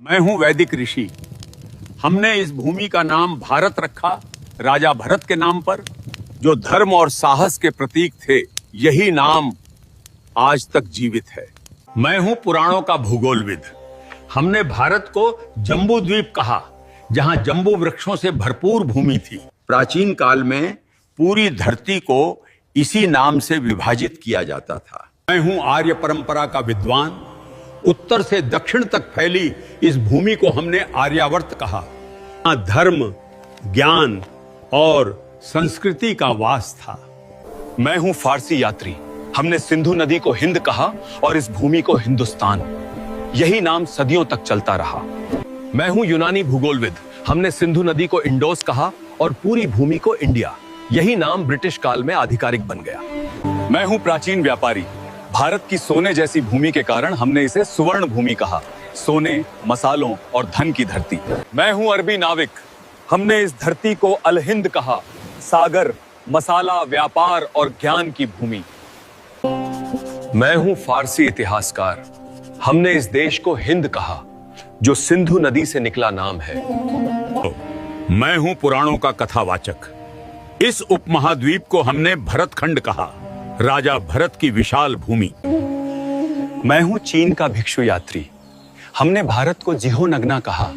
मैं हूं वैदिक ऋषि। हमने इस भूमि का नाम भारत रखा राजा भरत के नाम पर, जो धर्म और साहस के प्रतीक थे। यही नाम आज तक जीवित है। मैं हूं पुराणों का भूगोलविद। हमने भारत को जम्बू द्वीप कहा, जहां जम्बू वृक्षों से भरपूर भूमि थी। प्राचीन काल में पूरी धरती को इसी नाम से विभाजित किया जाता था। मैं हूं आर्य परंपरा का विद्वान। उत्तर से दक्षिण तक फैली इस भूमि को हमने आर्यावर्त कहा। यहाँ धर्म, ज्ञान और संस्कृति का वास था। मैं हूं फारसी यात्री। हमने सिंधु नदी को हिंद कहा और इस भूमि को हिंदुस्तान। यही नाम सदियों तक चलता रहा। मैं हूं यूनानी भूगोलविद। हमने सिंधु नदी को इंडोस कहा और पूरी भूमि को इंडिया। यही नाम ब्रिटिश काल में आधिकारिक बन गया। मैं हूं प्राचीन व्यापारी। भारत की सोने जैसी भूमि के कारण हमने इसे सुवर्ण भूमि कहा। सोने, मसालों और धन की धरती। मैं हूं अरबी नाविक। हमने इस धरती को अल हिंद कहा। सागर, मसाला, व्यापार और ज्ञान की भूमि। मैं हूं फारसी इतिहासकार। हमने इस देश को हिंद कहा, जो सिंधु नदी से निकला नाम है। मैं हूं पुराणों का कथावाचक। इस उपमहाद्वीप को हमने भरतखंड कहा, राजा भरत की विशाल भूमि। मैं हूं चीन का भिक्षु यात्री। हमने भारत को जिहोनगना कहा,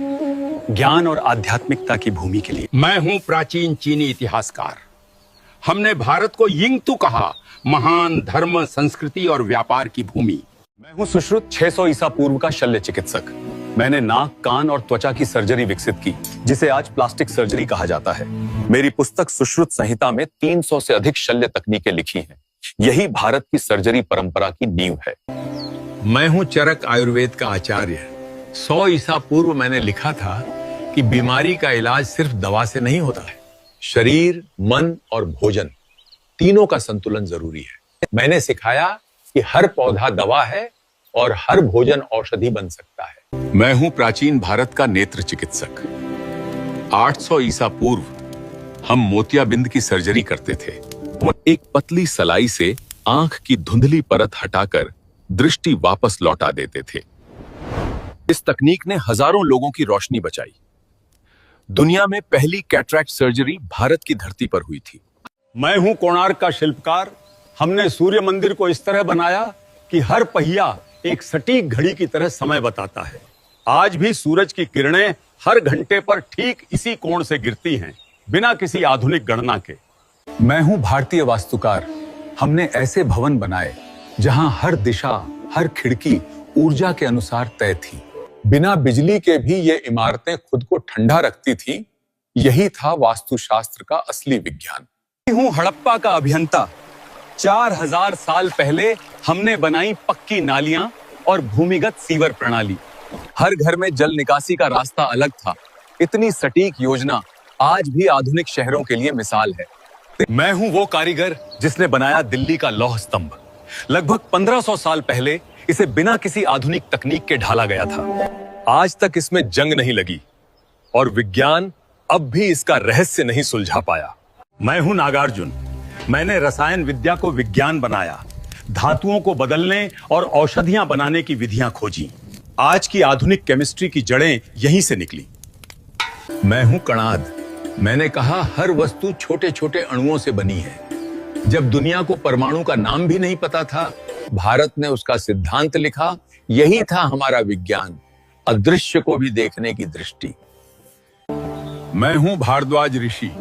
ज्ञान और आध्यात्मिकता की भूमि के लिए। मैं हूं प्राचीन चीनी इतिहासकार। हमने भारत को यिंगतू कहा, महान धर्म, संस्कृति और व्यापार की भूमि। मैं हूं सुश्रुत 600 ईसा पूर्व का शल्य चिकित्सक। मैंने नाक, कान और त्वचा की सर्जरी विकसित की, जिसे आज प्लास्टिक सर्जरी कहा जाता है। मेरी पुस्तक सुश्रुत संहिता में 300 से अधिक शल्य तकनीकें लिखी हैं। यही भारत की सर्जरी परंपरा की नींव है। मैं हूं चरक आयुर्वेद का आचार्य। 100 ईसा पूर्व मैंने लिखा था कि बीमारी का इलाज सिर्फ दवा से नहीं होता है। शरीर, मन और भोजन, तीनों का संतुलन जरूरी है। मैंने सिखाया कि हर पौधा दवा है और हर भोजन औषधि बन सकता है। मैं हूं प्राचीन भारत का नेत्र चिकित्सक। 800 ईसा पूर्व हम मोतियाबिंद की सर्जरी करते थे। एक पतली सलाई से आंख की धुंधली परत हटाकर दृष्टि वापस लौटा देते थे। इस तकनीक ने हजारों लोगों की रोशनी बचाई। दुनिया में पहली कैटरैक्ट सर्जरी भारत की धरती पर हुई थी। मैं हूं कोणार्क का शिल्पकार। हमने सूर्य मंदिर को इस तरह बनाया कि हर पहिया एक सटीक घड़ी की तरह समय बताता है। आज भी सूरज की किरणें हर घंटे पर ठीक इसी कोण से गिरती हैं, बिना किसी आधुनिक गणना के। मैं हूं भारतीय वास्तुकार। हमने ऐसे भवन बनाए जहां हर दिशा, हर खिड़की ऊर्जा के अनुसार तय थी। बिना बिजली के भी ये इमारतें खुद को ठंडा रखती थी। यही था वास्तुशास्त्र का असली विज्ञान। मैं हूं हड़प्पा का अभियंता। 4000 साल पहले हमने बनाई पक्की नालियां और भूमिगत सीवर प्रणाली। हर घर में जल निकासी का रास्ता अलग था। इतनी सटीक योजना आज भी आधुनिक शहरों के लिए मिसाल है। मैं हूं वो कारीगर जिसने बनाया दिल्ली का लौह स्तंभ। लगभग 1500 साल पहले इसे बिना किसी आधुनिक तकनीक के ढाला गया था। आज तक इसमें जंग नहीं लगी और विज्ञान अब भी इसका रहस्य नहीं सुलझा पाया। मैं हूं नागार्जुन। मैंने रसायन विद्या को विज्ञान बनाया, धातुओं को बदलने और औषधियां बनाने की विधियां खोजी। आज की आधुनिक केमिस्ट्री की जड़ें यहीं से निकली। मैं हूं कणाद। मैंने कहा हर वस्तु छोटे छोटे अणुओं से बनी है। जब दुनिया को परमाणु का नाम भी नहीं पता था, भारत ने उसका सिद्धांत लिखा। यही था हमारा विज्ञान, अदृश्य को भी देखने की दृष्टि। मैं हूं भारद्वाज ऋषि।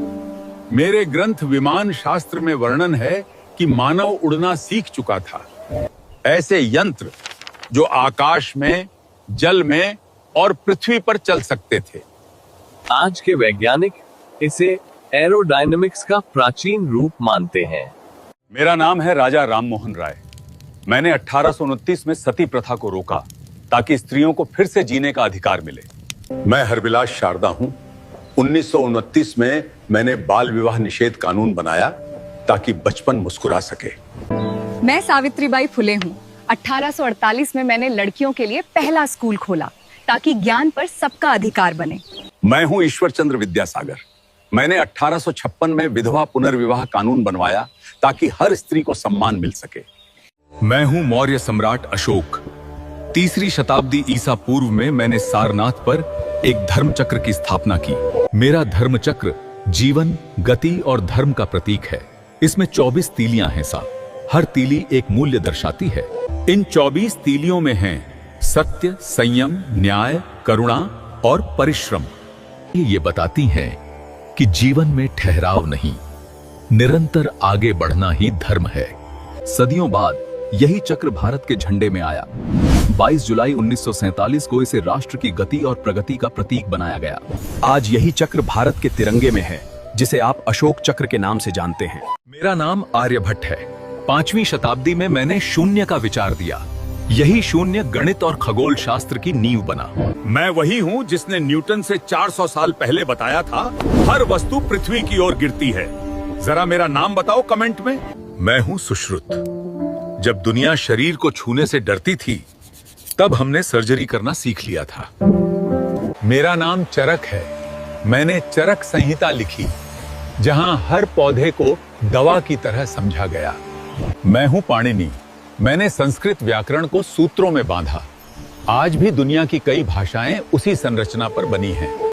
मेरे ग्रंथ विमान शास्त्र में वर्णन है कि मानव उड़ना सीख चुका था। ऐसे यंत्र जो आकाश में, जल में और पृथ्वी पर चल सकते थे। आज के वैज्ञानिक इसे एरोडायनामिक्स का प्राचीन रूप मानते हैं। मेरा नाम है राजा राममोहन राय। मैंने 1829 में सती प्रथा को रोका ताकि स्त्रियों को फिर से जीने का अधिकार मिले। मैं हरविलास शारदा हूं। 1929 में मैंने बाल विवाह निषेध कानून बनाया ताकि बचपन मुस्कुरा सके। मैं सावित्रीबाई फुले हूँ। 1848 में मैंने लड़कियों के लिए पहला स्कूल खोला ताकि ज्ञान पर सबका अधिकार बने। मैं हूं ईश्वर चंद्र विद्यासागर। मैंने 1856 में विधवा पुनर्विवाह कानून बनवाया ताकि हर स्त्री को सम्मान मिल सके। मैं हूं मौर्य सम्राट अशोक। 3री शताब्दी ईसा पूर्व में मैंने सारनाथ पर एक धर्म चक्र की स्थापना की। मेरा धर्म चक्र जीवन, गति और धर्म का प्रतीक है। इसमें 24 तीलियां हैं साहब। हर तीली एक मूल्य दर्शाती है। इन 24 तीलियों में हैं सत्य, संयम, न्याय, करुणा और परिश्रम। ये बताती हैं कि जीवन में ठहराव नहीं, निरंतर आगे बढ़ना ही धर्म है। सदियों बाद यही चक्र भारत के झंडे में आया। 22 जुलाई 1947 को इसे राष्ट्र की गति और प्रगति का प्रतीक बनाया गया। आज यही चक्र भारत के तिरंगे में है, जिसे आप अशोक चक्र के नाम से जानते हैं। मेरा नाम आर्यभट्ट है। 5वीं शताब्दी में मैंने शून्य का विचार दिया। यही शून्य गणित और खगोल शास्त्र की नींव बना। मैं वही हूँ जिसने न्यूटन से 400 साल पहले बताया था, हर वस्तु पृथ्वी की ओर गिरती है। जरा मेरा नाम बताओ कमेंट में। मैं हूं सुश्रुत। जब दुनिया शरीर को छूने से डरती थी, तब हमने सर्जरी करना सीख लिया था। मेरा नाम चरक है। मैंने चरक संहिता लिखी, जहां हर पौधे को दवा की तरह समझा गया। मैं हूं पाणिनि। मैंने संस्कृत व्याकरण को सूत्रों में बांधा। आज भी दुनिया की कई भाषाएं उसी संरचना पर बनी हैं।